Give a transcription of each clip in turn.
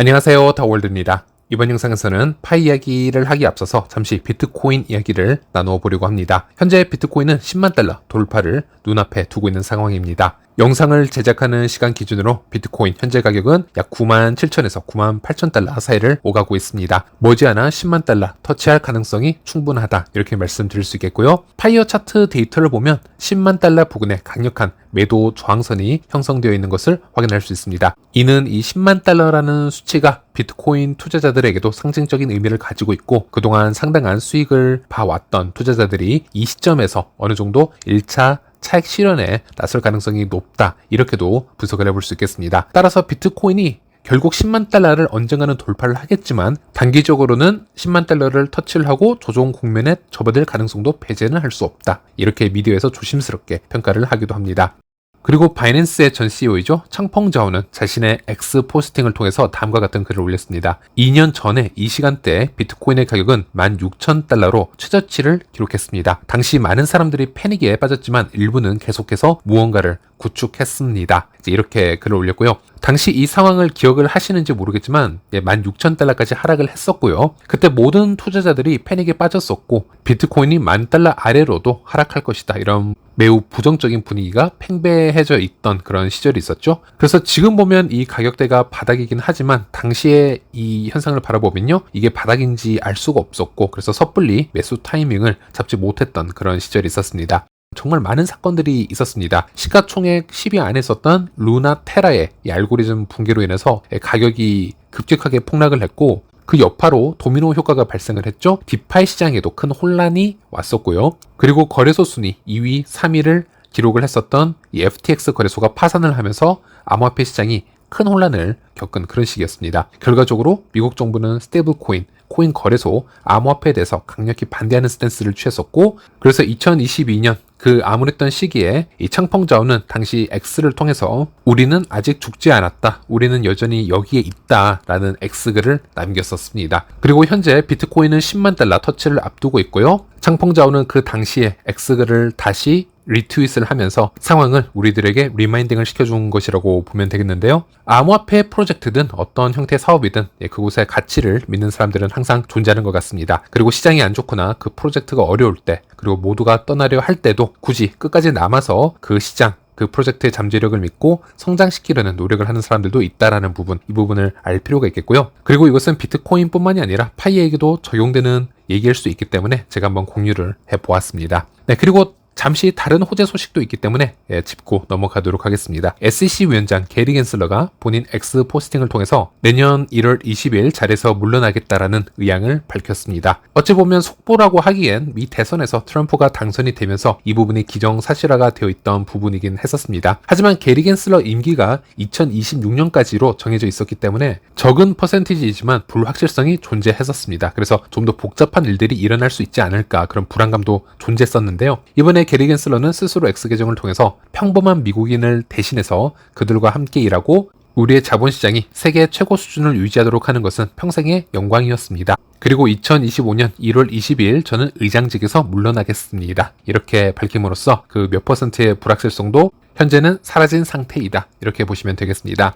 안녕하세요, 다월드입니다. 이번 영상에서는 파이 이야기를 하기 앞서서 잠시 비트코인 이야기를 나누어 보려고 합니다. 현재 비트코인은 10만 달러 돌파를 눈앞에 두고 있는 상황입니다. 영상을 제작하는 시간 기준으로 비트코인 현재 가격은 약 97,000에서 98,000달러 사이를 오가고 있습니다. 머지않아 10만 달러 터치할 가능성이 충분하다 이렇게 말씀드릴 수 있겠고요. 파이어 차트 데이터를 보면 10만 달러 부근에 강력한 매도 저항선이 형성되어 있는 것을 확인할 수 있습니다. 이는 이 10만 달러라는 수치가 비트코인 투자자들에게도 상징적인 의미를 가지고 있고 그동안 상당한 수익을 봐왔던 투자자들이 이 시점에서 어느 정도 1차 차익 실현에 나설 가능성이 높다 이렇게도 분석을 해볼 수 있겠습니다. 따라서 비트코인이 결국 10만 달러를 언젠가는 돌파를 하겠지만 단기적으로는 10만 달러를 터치를 하고 조정 국면에 접어들 가능성도 배제는 할 수 없다. 이렇게 미디어에서 조심스럽게 평가를 하기도 합니다. 그리고 바이낸스의 전 CEO이죠. 창펑 자오는 자신의 X 포스팅을 통해서 다음과 같은 글을 올렸습니다. 2년 전에 이 시간대에 비트코인의 가격은 16,000달러로 최저치를 기록했습니다. 당시 많은 사람들이 패닉에 빠졌지만 일부는 계속해서 무언가를 구축했습니다. 이렇게 글을 올렸고요. 당시 이 상황을 기억을 하시는지 모르겠지만 16,000달러까지 하락을 했었고요. 그때 모든 투자자들이 패닉에 빠졌었고 비트코인이 10,000달러 아래로도 하락할 것이다. 이런 매우 부정적인 분위기가 팽배해져 있던 그런 시절이 있었죠. 그래서 지금 보면 이 가격대가 바닥이긴 하지만 당시에 이 현상을 바라보면요. 이게 바닥인지 알 수가 없었고 그래서 섣불리 매수 타이밍을 잡지 못했던 그런 시절이 있었습니다. 정말 많은 사건들이 있었습니다. 시가총액 10위 안에 있었던 루나 테라의 이 알고리즘 붕괴로 인해서 가격이 급격하게 폭락을 했고 그 여파로 도미노 효과가 발생을 했죠. 디파이 시장에도 큰 혼란이 왔었고요. 그리고 거래소 순위 2위, 3위를 기록을 했었던 이 FTX 거래소가 파산을 하면서 암호화폐 시장이 큰 혼란을 겪은 그런 시기였습니다. 결과적으로 미국 정부는 스테이블 코인 거래소, 암호화폐에 대해서 강력히 반대하는 스탠스를 취했었고 그래서 2022년 그 암울했던 시기에 이 창펑 자오는 당시 X를 통해서 우리는 아직 죽지 않았다. 우리는 여전히 여기에 있다. 라는 X글을 남겼었습니다. 그리고 현재 비트코인은 10만 달러 터치를 앞두고 있고요. 창펑 자오는 그 당시에 X글을 다시 리트윗을 하면서 상황을 우리들에게 리마인딩을 시켜준 것이라고 보면 되겠는데요. 암호화폐 프로젝트든 어떤 형태의 사업이든 그곳의 가치를 믿는 사람들은 항상 존재하는 것 같습니다. 그리고 시장이 안 좋거나 그 프로젝트가 어려울 때 그리고 모두가 떠나려 할 때도 굳이 끝까지 남아서 그 시장 그 프로젝트의 잠재력을 믿고 성장시키려는 노력을 하는 사람들도 있다라는 부분, 이 부분을 알 필요가 있겠고요. 그리고 이것은 비트코인뿐만이 아니라 파이에게도 적용되는 얘기일 수 있기 때문에 제가 한번 공유를 해보았습니다. 네, 그리고 잠시 다른 호재 소식도 있기 때문에 짚고 넘어가도록 하겠습니다. SEC 위원장 게리 겐슬러가 본인 X 포스팅을 통해서 내년 1월 20일 자리에서 물러나겠다라는 의향을 밝혔습니다. 어찌 보면 속보라고 하기엔 미 대선에서 트럼프가 당선이 되면서 이 부분이 기정사실화가 되어 있던 부분이긴 했었습니다. 하지만 게리 겐슬러 임기가 2026년까지로 정해져 있었기 때문에 적은 퍼센티지이지만 불확실성이 존재했었습니다. 그래서 좀 더 복잡한 일들이 일어날 수 있지 않을까 그런 불안감도 존재했었는데요. 이번에 게리 겐슬러는 스스로 X 계정을 통해서 평범한 미국인을 대신해서 그들과 함께 일하고 우리의 자본시장이 세계 최고 수준을 유지하도록 하는 것은 평생의 영광이었습니다. 그리고 2025년 1월 22일 저는 의장직에서 물러나겠습니다. 이렇게 밝힘으로써 그 몇 퍼센트의 불확실성도 현재는 사라진 상태이다. 이렇게 보시면 되겠습니다.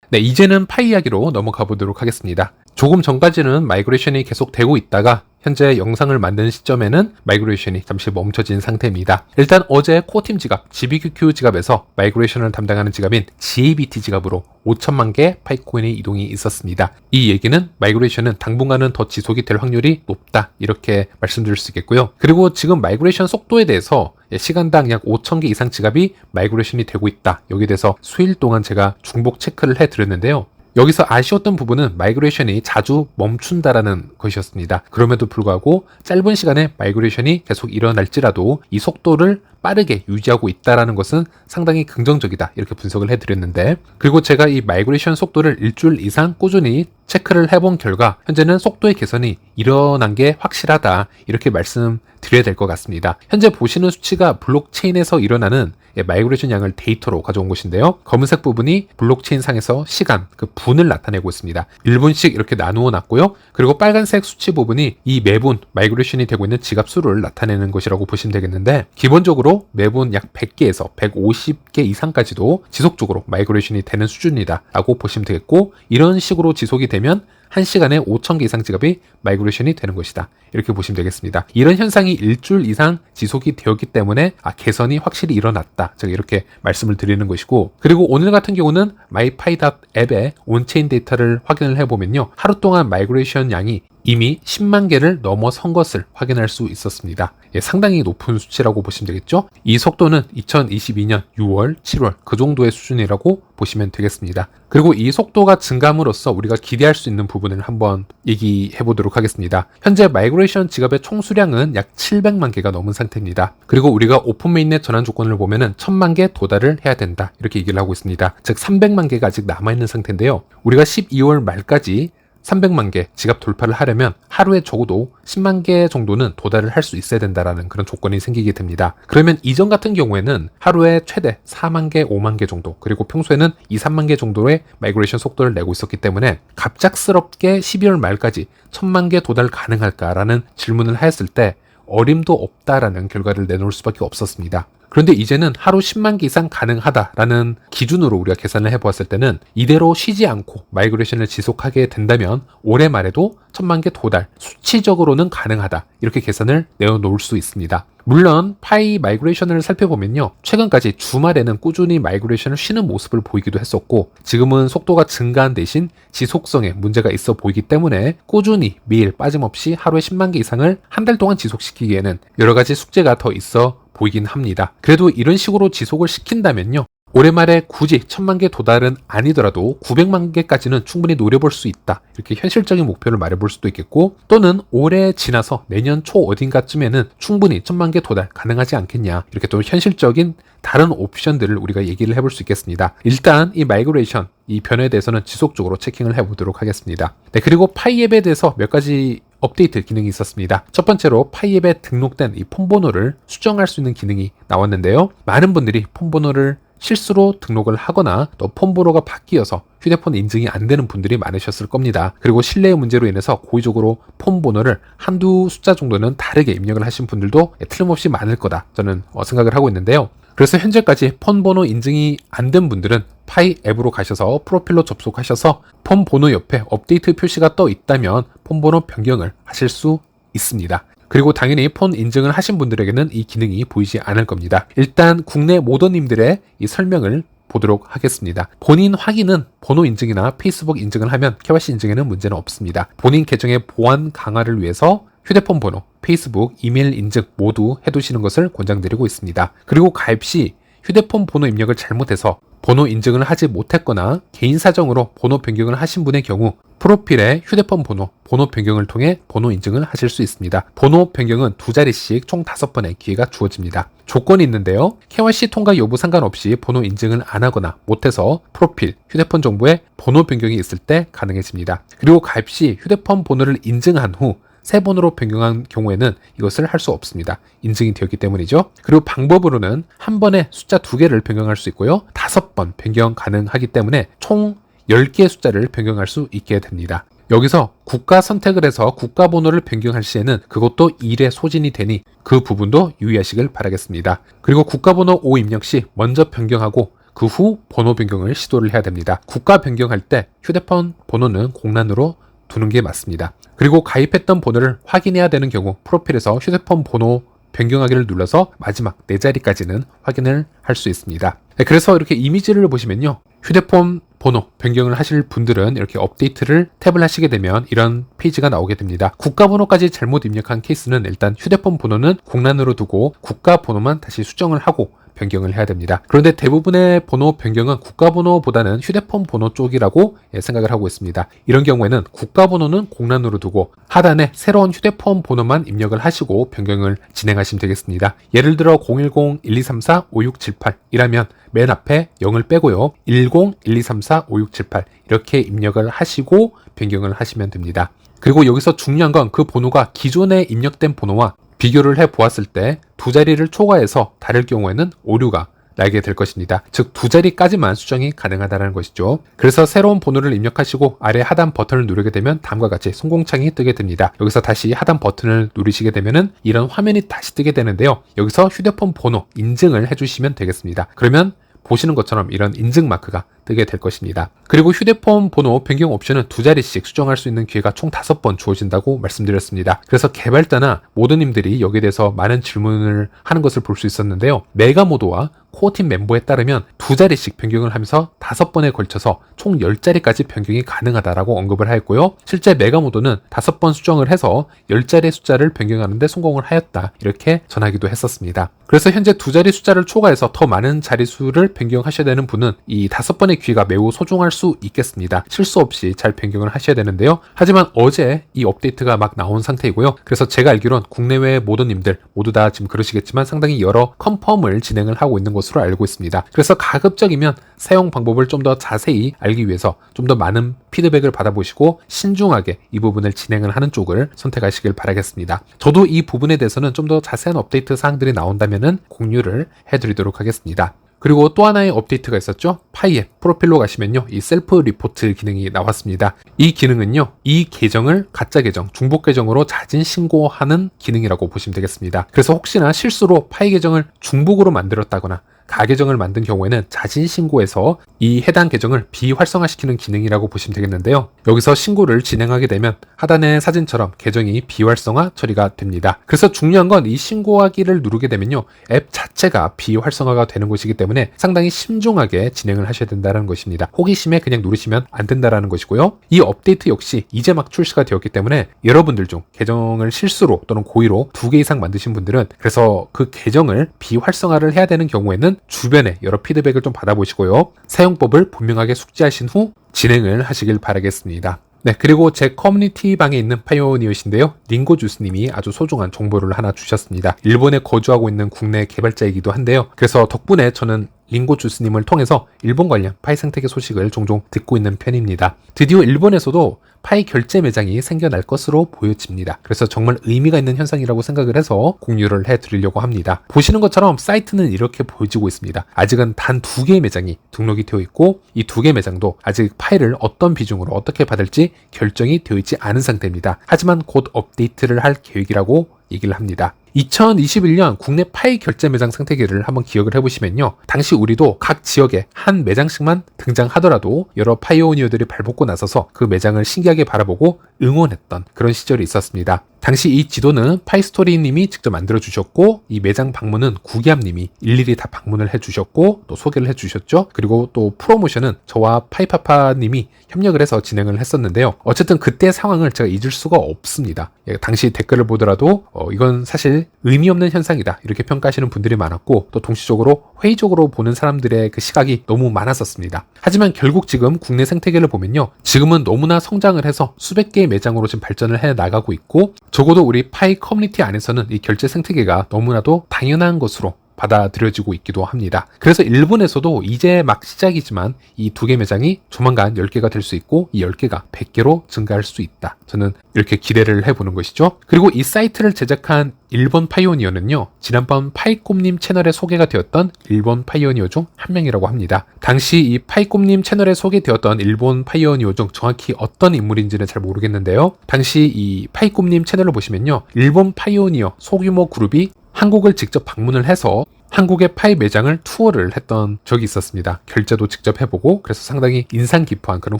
네, 이제는 파이 이야기로 넘어가 보도록 하겠습니다. 조금 전까지는 마이그레이션이 계속되고 있다가 현재 영상을 만드는 시점에는 마이그레이션이 잠시 멈춰진 상태입니다. 일단 어제 코어팀 지갑, GBQQ 지갑에서 마이그레이션을 담당하는 지갑인 GABT 지갑으로 5천만 개 파이코인의 이동이 있었습니다. 이 얘기는 마이그레이션은 당분간은 더 지속이 될 확률이 높다. 이렇게 말씀드릴 수 있겠고요. 그리고 지금 마이그레이션 속도에 대해서 시간당 약 5,000개 이상 지갑이 마이그레이션이 되고 있다. 여기에 대해서 수일 동안 제가 중복 체크를 해드렸는데요. 여기서 아쉬웠던 부분은 마이그레이션이 자주 멈춘다라는 것이었습니다. 그럼에도 불구하고 짧은 시간에 마이그레이션이 계속 일어날지라도 이 속도를 빠르게 유지하고 있다는 것은 상당히 긍정적이다. 이렇게 분석을 해드렸는데 그리고 제가 이 마이그레이션 속도를 일주일 이상 꾸준히 체크를 해본 결과 현재는 속도의 개선이 일어난 게 확실하다. 이렇게 말씀드려야 될 것 같습니다. 현재 보시는 수치가 블록체인에서 일어나는 마이그레이션 양을 데이터로 가져온 것인데요. 검은색 부분이 블록체인 상에서 시간, 그 분을 나타내고 있습니다. 1분씩 이렇게 나누어 놨고요. 그리고 빨간색 수치 부분이 이 매분 마이그레이션이 되고 있는 지갑 수를 나타내는 것이라고 보시면 되겠는데 기본적으로 기본적으로 매분 약 100개에서 150개 이상까지도 지속적으로 마이그레이션이 되는 수준이다 라고 보시면 되겠고, 이런 식으로 지속이 되면 1시간에 5,000개 이상 지갑이 마이그레이션이 되는 것이다, 이렇게 보시면 되겠습니다. 이런 현상이 일주일 이상 지속이 되었기 때문에 개선이 확실히 일어났다, 제가 이렇게 말씀을 드리는 것이고, 그리고 오늘 같은 경우는 마이파이닷 앱의 온체인 데이터를 확인을 해보면요, 하루 동안 마이그레이션 양이 이미 10만 개를 넘어선 것을 확인할 수 있었습니다. 상당히 높은 수치라고 보시면 되겠죠. 이 속도는 2022년 6월, 7월 그 정도의 수준이라고 보시면 되겠습니다. 그리고 이 속도가 증가함으로써 우리가 기대할 수 있는 부분을 한번 얘기해 보도록 하겠습니다. 현재 마이그레이션 지갑의 총 수량은 약 700만 개가 넘은 상태입니다. 그리고 우리가 오픈 메인넷 전환 조건을 보면은 1000만 개 도달을 해야 된다, 이렇게 얘기를 하고 있습니다. 즉 300만 개가 아직 남아있는 상태인데요, 우리가 12월 말까지 300만 개 지갑 돌파를 하려면 하루에 적어도 10만 개 정도는 도달을 할 수 있어야 된다라는 그런 조건이 생기게 됩니다. 그러면 이전 같은 경우에는 하루에 최대 4만 개, 5만 개 정도, 그리고 평소에는 2, 3만 개 정도의 마이그레이션 속도를 내고 있었기 때문에 갑작스럽게 12월 말까지 1000만 개 도달 가능할까라는 질문을 하였을 때 어림도 없다라는 결과를 내놓을 수밖에 없었습니다. 그런데 이제는 하루 10만 개 이상 가능하다라는 기준으로 우리가 계산을 해보았을 때는 이대로 쉬지 않고 마이그레이션을 지속하게 된다면 올해 말에도 1000만 개 도달, 수치적으로는 가능하다, 이렇게 계산을 내어놓을 수 있습니다. 물론 파이 마이그레이션을 살펴보면요, 최근까지 주말에는 꾸준히 마이그레이션을 쉬는 모습을 보이기도 했었고, 지금은 속도가 증가한 대신 지속성에 문제가 있어 보이기 때문에 꾸준히 매일 빠짐없이 하루에 10만 개 이상을 한 달 동안 지속시키기에는 여러 가지 숙제가 더 있어 보이긴 합니다. 그래도 이런 식으로 지속을 시킨다면요, 올해 말에 굳이 1000만 개 도달은 아니더라도 900만 개까지는 충분히 노려볼 수 있다, 이렇게 현실적인 목표를 말해볼 수도 있겠고, 또는 올해 지나서 내년 초 어딘가쯤에는 충분히 1000만 개 도달 가능하지 않겠냐, 이렇게 또 현실적인 다른 옵션들을 우리가 얘기를 해볼 수 있겠습니다. 일단 이 마이그레이션, 이 변화에 대해서는 지속적으로 체킹을 해보도록 하겠습니다. 네, 그리고 파이 앱에 대해서 몇 가지 업데이트 기능이 있었습니다. 첫 번째로 파이 앱에 등록된 이 폰번호를 수정할 수 있는 기능이 나왔는데요, 많은 분들이 폰번호를 실수로 등록을 하거나 또 폰번호가 바뀌어서 휴대폰 인증이 안 되는 분들이 많으셨을 겁니다. 그리고 신뢰의 문제로 인해서 고의적으로 폰번호를 한두 숫자 정도는 다르게 입력을 하신 분들도 틀림없이 많을 거다, 저는 생각을 하고 있는데요. 그래서 현재까지 폰번호 인증이 안 된 분들은 파이 앱으로 가셔서 프로필로 접속하셔서 폰번호 옆에 업데이트 표시가 떠 있다면 폰번호 변경을 하실 수 있습니다. 그리고 당연히 폰 인증을 하신 분들에게는 이 기능이 보이지 않을 겁니다. 일단 국내 모더님들의 이 설명을 보도록 하겠습니다. 본인 확인은 번호 인증이나 페이스북 인증을 하면 KYC 인증에는 문제는 없습니다. 본인 계정의 보안 강화를 위해서 휴대폰 번호, 페이스북, 이메일 인증 모두 해두시는 것을 권장드리고 있습니다. 그리고 가입 시 휴대폰 번호 입력을 잘못해서 번호 인증을 하지 못했거나 개인 사정으로 번호 변경을 하신 분의 경우 프로필에 휴대폰 번호 변경을 통해 번호 인증을 하실 수 있습니다. 번호 변경은 2자리씩 총 5번의 기회가 주어집니다. 조건이 있는데요, KYC 통과 여부 상관없이 번호 인증을 안 하거나 못해서 프로필, 휴대폰 정보에 번호 변경이 있을 때 가능해집니다. 그리고 가입 시 휴대폰 번호를 인증한 후 새 번호로 변경한 경우에는 이것을 할 수 없습니다. 인증이 되었기 때문이죠. 그리고 방법으로는 한 번에 숫자 2개를 변경할 수 있고요, 5번 변경 가능하기 때문에 총 10개의 숫자를 변경할 수 있게 됩니다. 여기서 국가 선택을 해서 국가 번호를 변경할 시에는 그것도 일의 소진이 되니 그 부분도 유의하시길 바라겠습니다. 그리고 국가 번호 5 입력 시 먼저 변경하고 그 후 번호 변경을 시도를 해야 됩니다. 국가 변경할 때 휴대폰 번호는 공란으로 두는 게 맞습니다. 그리고 가입했던 번호를 확인해야 되는 경우 프로필에서 휴대폰 번호 변경하기를 눌러서 마지막 4자리까지는 확인을 할 수 있습니다. 네, 그래서 이렇게 이미지를 보시면요, 휴대폰 번호 변경을 하실 분들은 이렇게 업데이트를 탭을 하시게 되면 이런 페이지가 나오게 됩니다. 국가 번호까지 잘못 입력한 케이스는 일단 휴대폰 번호는 공란으로 두고 국가 번호만 다시 수정을 하고 변경을 해야 됩니다. 그런데 대부분의 번호 변경은 국가 번호보다는 휴대폰 번호 쪽이라고 생각을 하고 있습니다. 이런 경우에는 국가 번호는 공란으로 두고 하단에 새로운 휴대폰 번호만 입력을 하시고 변경을 진행하시면 되겠습니다. 예를 들어 010-1234-5678 이라면 맨 앞에 0을 빼고요, 10-1234-5678 이렇게 입력을 하시고 변경을 하시면 됩니다. 그리고 여기서 중요한 건 그 번호가 기존에 입력된 번호와 비교를 해 보았을 때 2자리를 초과해서 다를 경우에는 오류가 알게 될 것입니다. 즉 2자리까지만 수정이 가능하다는 것이죠. 그래서 새로운 번호를 입력하시고 아래 하단 버튼을 누르게 되면 다음과 같이 성공창이 뜨게 됩니다. 여기서 다시 하단 버튼을 누르시게 되면은 이런 화면이 다시 뜨게 되는데요. 여기서 휴대폰 번호 인증을 해주시면 되겠습니다. 그러면 보시는 것처럼 이런 인증 마크가 뜨게 될 것입니다. 그리고 휴대폰 번호 변경 옵션은 2자리씩 수정할 수 있는 기회가 총 5번 주어진다고 말씀드렸습니다. 그래서 개발자나 모더님들이 여기에 대해서 많은 질문을 하는 것을 볼 수 있었는데요. 메가모드와 코어팀 멤버에 따르면 2자리씩 변경을 하면서 5번에 걸쳐서 총 10자리까지 변경이 가능하다라고 언급을 하였고요. 실제 메가모드는 5번 수정을 해서 10자리의 숫자를 변경하는데 성공을 하였다. 이렇게 전하기도 했었습니다. 그래서 현재 2자리 숫자를 초과해서 더 많은 자리수를 변경하셔야 되는 분은 이 5번의 기회가 매우 소중할 수 있겠습니다. 실수 없이 잘 변경을 하셔야 되는데요. 하지만 어제 이 업데이트가 막 나온 상태이고요. 그래서 제가 알기론 국내외 모더님들 모두 다 지금 그러시겠지만 상당히 여러 컨펌을 진행을 하고 있는 것으로 알고 있습니다. 그래서 가급적이면 사용 방법을 좀 더 자세히 알기 위해서 좀 더 많은 피드백을 받아보시고 신중하게 이 부분을 진행을 하는 쪽을 선택하시길 바라겠습니다. 저도 이 부분에 대해서는 좀 더 자세한 업데이트 사항들이 나온다면은 공유를 해드리도록 하겠습니다. 그리고 또 하나의 업데이트가 있었죠. 파이앱 프로필로 가시면요. 이 셀프 리포트 기능이 나왔습니다. 이 기능은요. 이 계정을 가짜 계정, 중복 계정으로 자진 신고하는 기능이라고 보시면 되겠습니다. 그래서 혹시나 실수로 파이 계정을 중복으로 만들었다거나 가계정을 만든 경우에는 자진 신고해서 이 해당 계정을 비활성화시키는 기능이라고 보시면 되겠는데요. 여기서 신고를 진행하게 되면 하단의 사진처럼 계정이 비활성화 처리가 됩니다. 그래서 중요한 건 이 신고하기를 누르게 되면요. 앱 자체가 비활성화가 되는 것이기 때문에 상당히 신중하게 진행을 하셔야 된다는 것입니다. 호기심에 그냥 누르시면 안 된다는 것이고요. 이 업데이트 역시 이제 막 출시가 되었기 때문에 여러분들 중 계정을 실수로 또는 고의로 2개 이상 만드신 분들은 그래서 그 계정을 비활성화를 해야 되는 경우에는 주변에 여러 피드백을 좀 받아보시고요. 사용법을 분명하게 숙지하신 후 진행을 하시길 바라겠습니다. 네, 그리고 제 커뮤니티 방에 있는 파이오니어신데요. 링고주스님이 아주 소중한 정보를 하나 주셨습니다. 일본에 거주하고 있는 국내 개발자이기도 한데요. 그래서 덕분에 저는 링고주스님을 통해서 일본 관련 파이 생태계 소식을 종종 듣고 있는 편입니다. 드디어 일본에서도 파이 결제 매장이 생겨날 것으로 보여집니다. 그래서 정말 의미가 있는 현상이라고 생각을 해서 공유를 해드리려고 합니다. 보시는 것처럼 사이트는 이렇게 보여지고 있습니다. 아직은 단 2개의 매장이 등록이 되어 있고 이 2개 매장도 아직 파이를 어떤 비중으로 어떻게 받을지 결정이 되어 있지 않은 상태입니다. 하지만 곧 업데이트를 할 계획이라고 얘기를 합니다. 2021년 국내 파이 결제 매장 생태계를 한번 기억을 해보시면요. 당시 우리도 각 지역에 한 매장씩만 등장하더라도 여러 파이오니어들이 발벗고 나서서 그 매장을 신기하게 바라보고 응원했던 그런 시절이 있었습니다. 당시 이 지도는 파이스토리님이 직접 만들어주셨고 이 매장 방문은 구기암님이 일일이 다 방문을 해주셨고 또 소개를 해주셨죠. 그리고 또 프로모션은 저와 파이파파님이 협력을 해서 진행을 했었는데요. 어쨌든 그때 상황을 제가 잊을 수가 없습니다. 당시 댓글을 보더라도 이건 사실 의미 없는 현상이다 이렇게 평가하시는 분들이 많았고 또 동시적으로 회의적으로 보는 사람들의 그 시각이 너무 많았었습니다. 하지만 결국 지금 국내 생태계를 보면요. 지금은 너무나 성장을 해서 수백 개의 매장으로 지금 발전을 해 나가고 있고 적어도 우리 파이 커뮤니티 안에서는 이 결제 생태계가 너무나도 당연한 것으로 받아들여지고 있기도 합니다. 그래서 일본에서도 이제 막 시작이지만 이 2개 매장이 조만간 10개가 될 수 있고 이 10개가 100개로 증가할 수 있다. 저는 이렇게 기대를 해보는 것이죠. 그리고 이 사이트를 제작한 일본 파이오니어는요. 지난번 파이꼼님 채널에 소개가 되었던 일본 파이오니어 중 한 명이라고 합니다. 당시 이 파이꼼님 채널에 소개되었던 일본 파이오니어 중 정확히 어떤 인물인지는 잘 모르겠는데요. 당시 이 파이꼼님 채널을 보시면요. 일본 파이오니어 소규모 그룹이 한국을 직접 방문을 해서 한국의 파이 매장을 투어를 했던 적이 있었습니다. 결제도 직접 해보고 그래서 상당히 인상 깊어한 그런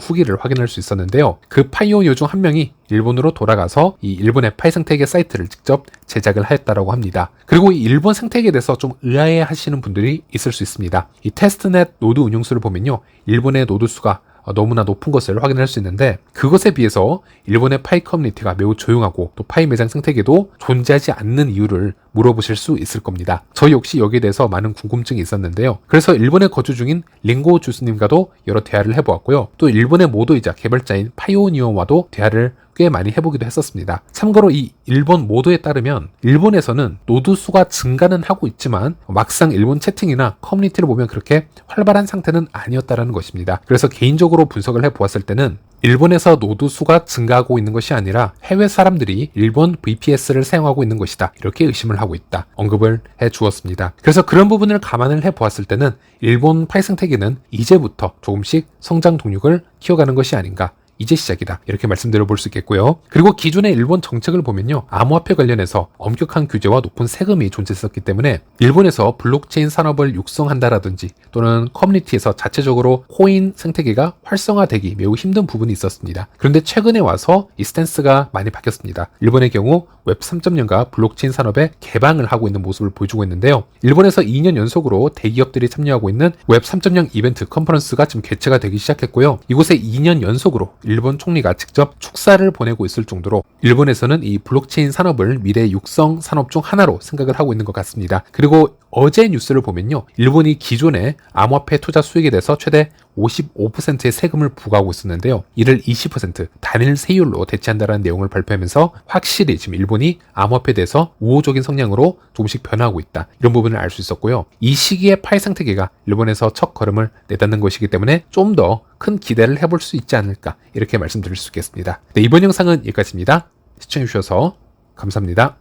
후기를 확인할 수 있었는데요. 그 파이오니어 중 한 명이 일본으로 돌아가서 이 일본의 파이 생태계 사이트를 직접 제작을 하였다고 합니다. 그리고 이 일본 생태계에 대해서 좀 의아해 하시는 분들이 있을 수 있습니다. 이 테스트넷 노드 운용수를 보면요. 일본의 노드 수가 너무나 높은 것을 확인할 수 있는데 그것에 비해서 일본의 파이 커뮤니티가 매우 조용하고 또 파이 매장 생태계도 존재하지 않는 이유를 물어보실 수 있을 겁니다. 저 역시 여기에 대해서 많은 궁금증이 있었는데요. 그래서 일본에 거주 중인 링고 주스님과도 여러 대화를 해보았고요. 또 일본의 모더이자 개발자인 파이오니어와도 대화를 꽤 많이 해보기도 했었습니다. 참고로 이 일본 모도에 따르면 일본에서는 노드 수가 증가는 하고 있지만 막상 일본 채팅이나 커뮤니티를 보면 그렇게 활발한 상태는 아니었다라는 것입니다. 그래서 개인적으로 분석을 해보았을 때는 일본에서 노드 수가 증가하고 있는 것이 아니라 해외 사람들이 일본 VPS를 사용하고 있는 것이다. 이렇게 의심을 하고 있다. 언급을 해 주었습니다. 그래서 그런 부분을 감안을 해 보았을 때는 일본 파이 생태계는 이제부터 조금씩 성장 동력을 키워가는 것이 아닌가. 이제 시작이다. 이렇게 말씀드려 볼 수 있겠고요. 그리고 기존의 일본 정책을 보면요. 암호화폐 관련해서 엄격한 규제와 높은 세금이 존재했었기 때문에 일본에서 블록체인 산업을 육성한다라든지 또는 커뮤니티에서 자체적으로 코인 생태계가 활성화되기 매우 힘든 부분이 있었습니다. 그런데 최근에 와서 이 스탠스가 많이 바뀌었습니다. 일본의 경우 웹 3.0과 블록체인 산업의 개방을 하고 있는 모습을 보여주고 있는데요. 일본에서 2년 연속으로 대기업들이 참여하고 있는 웹 3.0 이벤트 컨퍼런스가 지금 개최가 되기 시작했고요. 이곳에 2년 연속으로 일본 총리가 직접 축사를 보내고 있을 정도로 일본에서는 이 블록체인 산업을 미래 육성 산업 중 하나로 생각을 하고 있는 것 같습니다. 그리고 어제 뉴스를 보면요. 일본이 기존의 암호화폐 투자 수익에 대해서 최대 55%의 세금을 부과하고 있었는데요. 이를 20% 단일 세율로 대체한다는 내용을 발표하면서 확실히 지금 일본이 암호화폐에 대해서 우호적인 성향으로 조금씩 변화하고 있다. 이런 부분을 알 수 있었고요. 이 시기에 파이 생태계가 일본에서 첫 걸음을 내닫는 것이기 때문에 좀 더 큰 기대를 해볼 수 있지 않을까 이렇게 말씀드릴 수 있겠습니다. 네, 이번 영상은 여기까지입니다. 시청해주셔서 감사합니다.